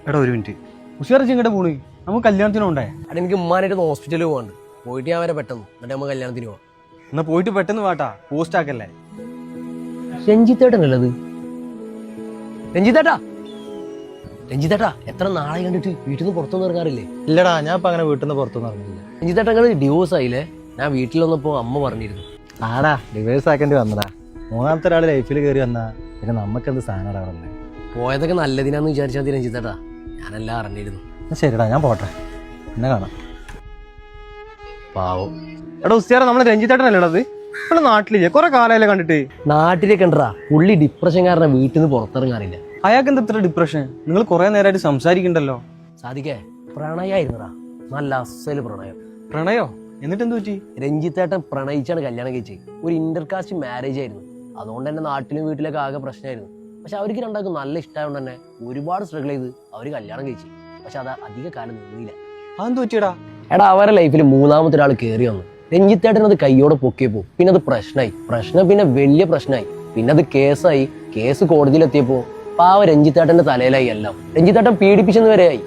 എടാ ഒരു മിനിറ്റ് ഉഷാറിച്ച് ഇങ്ങോട്ട് പോണ് നമുക്ക് കല്യാണത്തിനുണ്ടേ. അവിടെ എനിക്ക് ഉമ്മാനായിട്ട് ഹോസ്പിറ്റലിൽ പോകാണ്ട് പോയിട്ട് ഞാൻ വരെ പെട്ടെന്ന് എന്നിട്ട് നമുക്ക് കല്യാണത്തിന് പോവാം. എന്നാ പോയിട്ട് പെട്ടെന്ന് വാട്ടാ, പോസ്റ്റ് ആക്കല്ലേ. രഞ്ജിത്തേട്ടനല്ലത്? രഞ്ജിത്തേട്ടാ, രഞ്ജിത്തേട്ടാ എത്ര നാളെ കണ്ടിട്ട് വീട്ടിൽ നിന്ന് പുറത്തൊന്നും ഇറങ്ങാറില്ലേ? ഇല്ലടാ, ഞാൻ ഇപ്പൊ അങ്ങനെ വീട്ടിൽ നിന്ന് പുറത്തൊന്നും ഇറങ്ങില്ല. രഞ്ജിത്തേട്ടങ്ങൾ ഡിവോഴ്സ് ആയില്ലേ? ഞാൻ വീട്ടിൽ വന്നപ്പോ അമ്മ പറഞ്ഞിരുന്നു. ആടാ, ഡിവേഴ്സ് ആക്കേണ്ടി വന്നടാ. മൂന്നാമത്തെ ഒരാൾ ലൈഫിൽ കയറി വന്നാ പിന്നെ നമുക്ക് എന്ത് സാധനം അവിടെ. പോയതൊക്കെ നല്ലതിനാന്ന് വിചാരിച്ചാൽ മതി രഞ്ജിത്തേട്ടാ, ഞാനെല്ലാം അറിഞ്ഞിരുന്നു. ശരിടാ, ഞാൻ പോട്ടെ, എന്നെ കാണാം. പാവം. എടാ ഉസ്താറ, നമ്മളെ രഞ്ജിത്തേട്ടനല്ലേടത്? ഇവിടെ നാട്ടിലില്ലേ, കുറെ കാലമായില്ലേ കണ്ടിട്ട്. നാട്ടിലേക്ക് ഉണ്ടാ പുള്ളി ഡിപ്രഷൻ കാരണം വീട്ടിൽ നിന്ന് പുറത്തിറങ്ങാറില്ല. അയാൾക്ക് എന്താ ഇത്ര ഡിപ്രഷൻ? നിങ്ങൾ കുറെ നേരമായിട്ട് സംസാരിക്കണ്ടല്ലോ. സാധിക്കേ പ്രണയായിരുന്നടാ, നല്ല അസല് പ്രണയം. പ്രണയോ? എന്നിട്ട് എന്ത് പറ്റി? രഞ്ജിത്തേട്ടൻ പ്രണയിച്ചാണ് കല്യാണം കഴിച്ചത്. ഒരു ഇന്റർകാസ്റ്റ് മാരേജ് ആയിരുന്നു. അതുകൊണ്ട് തന്നെ നാട്ടിലും വീട്ടിലൊക്കെ ആകെ പ്രശ്നമായിരുന്നു. പക്ഷെ അവർക്ക് രണ്ടാൾക്കും നല്ല ഇഷ്ടമായതുകൊണ്ട് തന്നെ ഒരുപാട് സ്ട്രഗിൾ ചെയ്ത് അവർ കല്യാണം കഴിച്ചു. പക്ഷെ അത് അധിക കാലം നിന്നില്ല. അതെന്ത് പറ്റിയടാ? എടാ, അവരുടെ ലൈഫിൽ മൂന്നാമത്തെ ഒരാൾ കയറി വന്നു. രഞ്ജിത്തേട്ടൻ അത് കയ്യോടെ പൊക്കിയപ്പോ പിന്നെ അത് പ്രശ്നം പിന്നെ വലിയ പ്രശ്നമായി. പിന്നെ അത് കേസായി. കേസ് കോടതിയിലെത്തിയപ്പോ പാവ രഞ്ജിത്തേട്ടന്റെ തലയിലായി എല്ലാം. രഞ്ജിത്തേട്ടൻ പീഡിപ്പിച്ചെന്ന് വരെയായി.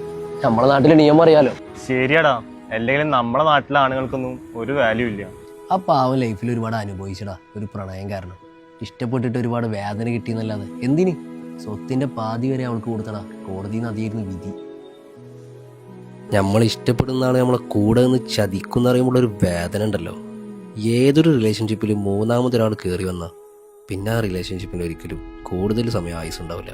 നമ്മളെ നാട്ടിലെ നിയമം അറിയാലോ. ശരിയാടാ, അല്ലെങ്കിലും നമ്മളെ നാട്ടിലെ ആണുങ്ങൾക്കൊന്നും ഒരു വാല്യൂ ഇല്ല. ആ പാവം ലൈഫിൽ ഒരുപാട് അനുഭവിച്ചടാ ഒരു പ്രണയം കാരണം. ഇഷ്ടപ്പെട്ടിട്ട് ഒരുപാട് വേദന കിട്ടിയെന്നല്ലാതെ എന്തിന്? സ്വത്തിന്റെ പാതി വരെ അവൾക്ക് കൊടുത്തടാ. കോടതിയിൽ നിന്ന് അതായിരുന്നു വിധി. നമ്മൾ ഇഷ്ടപ്പെടുന്ന ആളെ നമ്മളെ കൂടെ നിന്ന് ചതിക്കുന്ന അറിയുമ്പോൾ ഒരു വേദന ഉണ്ടല്ലോ. ഏതൊരു റിലേഷൻഷിപ്പിലും മൂന്നാമതൊരാൾ കയറി വന്നാൽ പിന്നെ ആ റിലേഷൻഷിപ്പിന് ഒരിക്കലും കൂടുതൽ സമയം ആയുസ് ഉണ്ടാവില്ല.